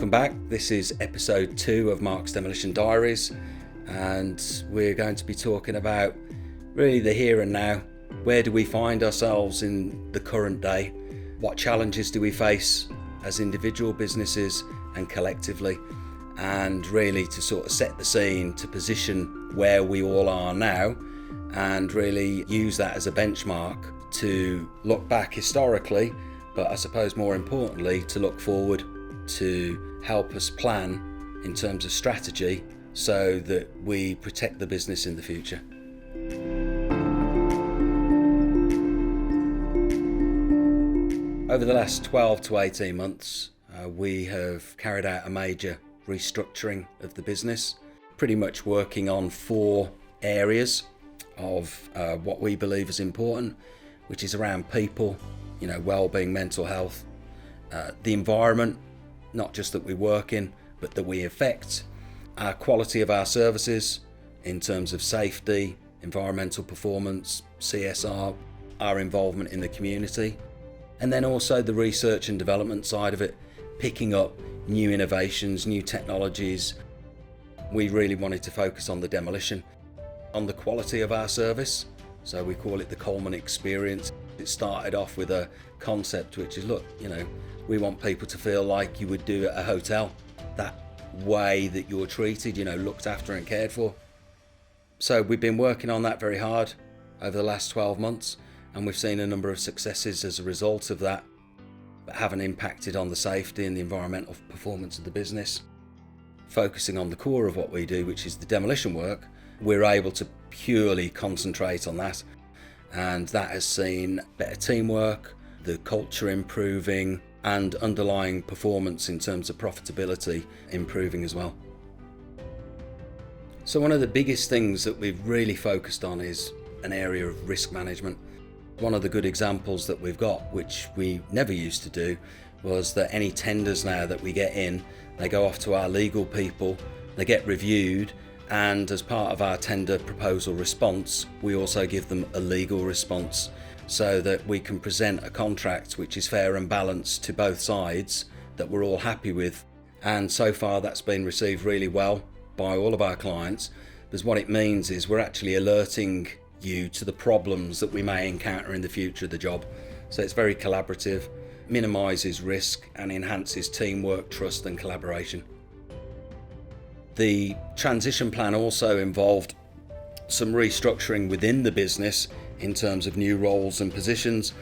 Welcome back. This is episode 2 of Mark's Demolition Diaries, and we're going to be talking about really the here and now. Where do we find ourselves in the current day? What challenges do we face as individual businesses and collectively? And really to sort of set the scene, to position where we all are now, and really use that as a benchmark to look back historically, but I suppose more importantly to look forward, to help us plan in terms of strategy so that we protect the business in the future. Over the last 12 to 18 months, we have carried out a major restructuring of the business, pretty much working on 4 areas of what we believe is important, which is around people, well-being, mental health, the environment, not just that we work in, but that we affect, our quality of our services in terms of safety, environmental performance, CSR, our involvement in the community, and then also the research and development side of it, picking up new innovations, new technologies. We really wanted to focus on the demolition, on the quality of our service. So we call it the Coleman experience. It started off with a concept which is, we want people to feel like you would do at a hotel, that way that you're treated, looked after and cared for. So we've been working on that very hard over the last 12 months, and we've seen a number of successes as a result of that, but haven't impacted on the safety and the environmental performance of the business. Focusing on the core of what we do, which is the demolition work, we're able to purely concentrate on that, and that has seen better teamwork, the culture improving, and underlying performance in terms of profitability improving as well. So one of the biggest things that we've really focused on is an area of risk management. One of the good examples that we've got, which we never used to do, was that any tenders now that we get in, they go off to our legal people, they get reviewed, and as part of our tender proposal response, we also give them a legal response so that we can present a contract which is fair and balanced to both sides that we're all happy with. And so far that's been received really well by all of our clients, because what it means is we're actually alerting you to the problems that we may encounter in the future of the job. So it's very collaborative, minimises risk and enhances teamwork, trust and collaboration. The transition plan also involved some restructuring within the business in terms of new roles and positions.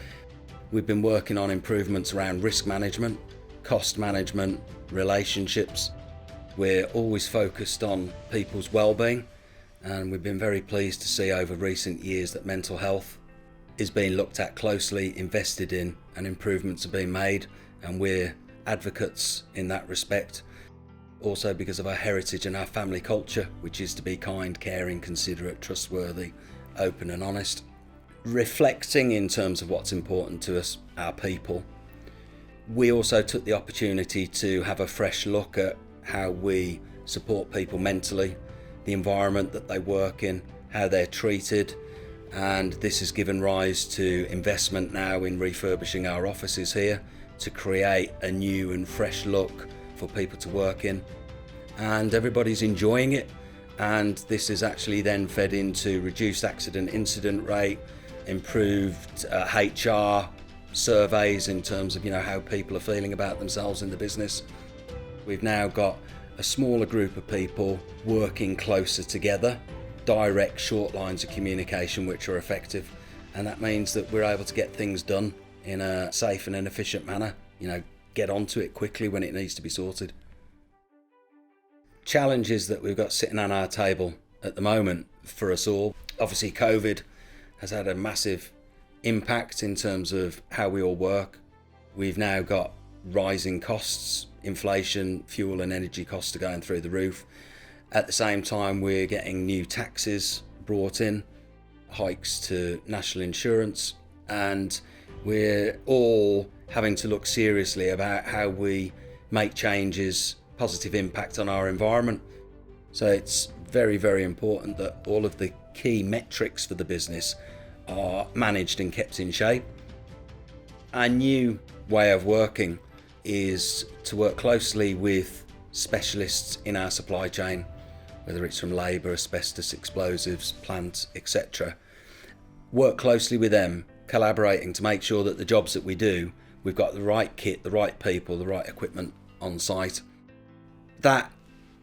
We've been working on improvements around risk management, cost management, relationships. We're always focused on people's well-being, and we've been very pleased to see over recent years that mental health is being looked at closely, invested in, and improvements are being made, and we're advocates in that respect. Also because of our heritage and our family culture, which is to be kind, caring, considerate, trustworthy, open and honest. Reflecting in terms of what's important to us, our people, we also took the opportunity to have a fresh look at how we support people mentally, the environment that they work in, how they're treated, and this has given rise to investment now in refurbishing our offices here to create a new and fresh look for people to work in, and everybody's enjoying it, and this is actually then fed into reduced accident incident rate, improved HR surveys in terms of how people are feeling about themselves in the business. We've now got a smaller group of people working closer together, direct short lines of communication which are effective, and that means that we're able to get things done in a safe and an efficient manner, get onto it quickly when it needs to be sorted. Challenges that we've got sitting on our table at the moment for us all, obviously COVID has had a massive impact in terms of how we all work. We've now got rising costs, inflation, fuel and energy costs are going through the roof. At the same time, we're getting new taxes brought in, hikes to national insurance, and we're all having to look seriously about how we make changes, positive impact on our environment. So it's very, very important that all of the key metrics for the business are managed and kept in shape. Our new way of working is to work closely with specialists in our supply chain, whether it's from labour, asbestos, explosives, plant, etc. Work closely with them, collaborating to make sure that the jobs that we do, we've got the right kit, the right people, the right equipment on site. That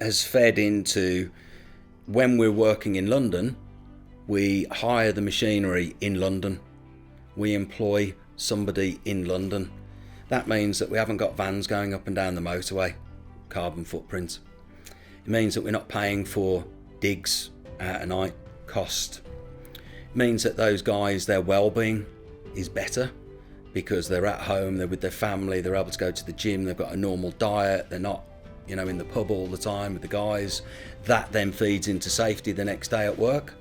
has fed into when we're working in London, we hire the machinery in London. We employ somebody in London. That means that we haven't got vans going up and down the motorway, carbon footprint. It means that we're not paying for digs out at night, cost. It means that those guys, their well-being is better because they're at home, they're with their family, they're able to go to the gym, they've got a normal diet, they're not, in the pub all the time with the guys. That then feeds into safety the next day at work.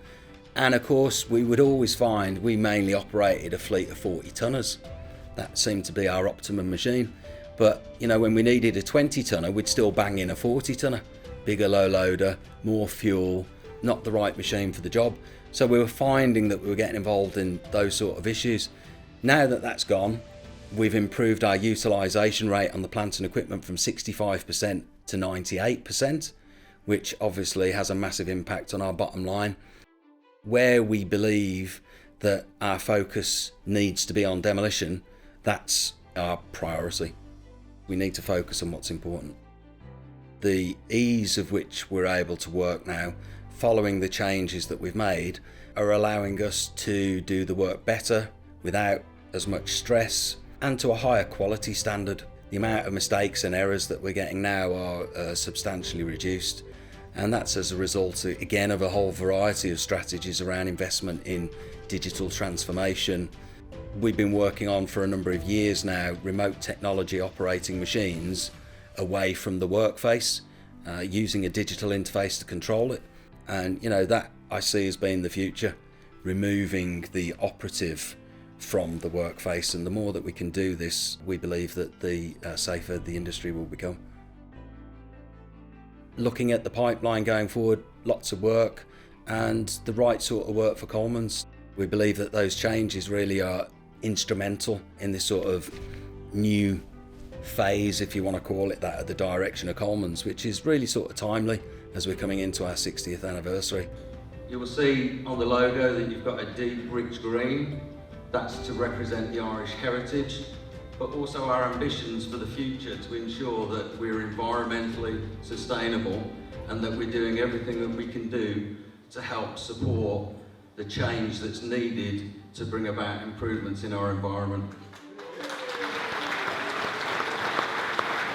And of course, we would always find we mainly operated a fleet of 40 tonners. That seemed to be our optimum machine. But, when we needed a 20 tonner, we'd still bang in a 40 tonner. Bigger low loader, more fuel, not the right machine for the job. So we were finding that we were getting involved in those sort of issues. Now that that's gone, we've improved our utilisation rate on the plant and equipment from 65% to 98%, which obviously has a massive impact on our bottom line. Where we believe that our focus needs to be on demolition, that's our priority. We need to focus on what's important. The ease of which we're able to work now, following the changes that we've made, are allowing us to do the work better without as much stress and to a higher quality standard. The amount of mistakes and errors that we're getting now are substantially reduced. And that's as a result, again, of a whole variety of strategies around investment in digital transformation. We've been working on for a number of years now, remote technology operating machines away from the workface, using a digital interface to control it. And, that I see as being the future, removing the operative from the workface. And the more that we can do this, we believe that the safer the industry will become. Looking at the pipeline going forward, lots of work and the right sort of work for Colemans. We believe that those changes really are instrumental in this sort of new phase, if you want to call it that, of the direction of Colemans, which is really sort of timely as we're coming into our 60th anniversary. You will see on the logo that you've got a deep rich green. That's to represent the Irish heritage, but also our ambitions for the future to ensure that we're environmentally sustainable and that we're doing everything that we can do to help support the change that's needed to bring about improvements in our environment.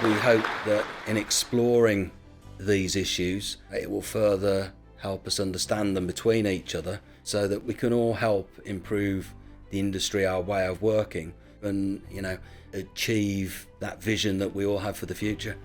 We hope that in exploring these issues, it will further help us understand them between each other so that we can all help improve the industry, our way of working, and achieve that vision that we all have for the future.